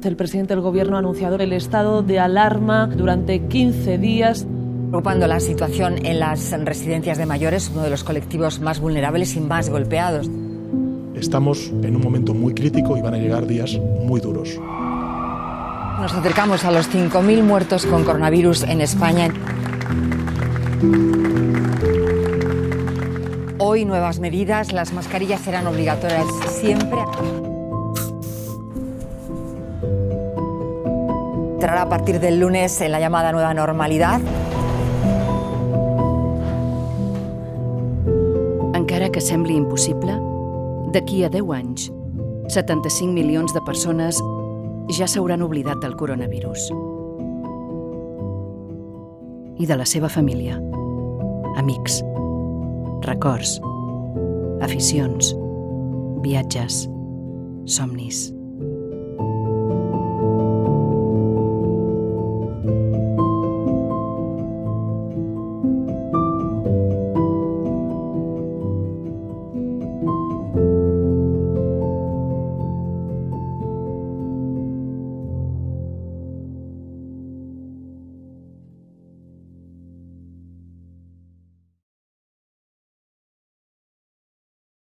El presidente del Gobierno ha anunciado el estado de alarma durante 15 días. Preocupando la situación en las residencias de mayores, uno de los colectivos más vulnerables y más golpeados. Estamos en un momento muy crítico y van a llegar días muy duros. Nos acercamos a los 5.000 muertos con coronavirus en España. Hoy nuevas medidas, las mascarillas serán obligatorias siempre. Entrará a partir del lunes en la llamada nueva normalidad. Encara que sembli impossible, d'aquí a 10 anys, 75 milions de persones ja s'hauran oblidat del coronavirus. I de la seva família, amics, records, aficions, viatges, somnis.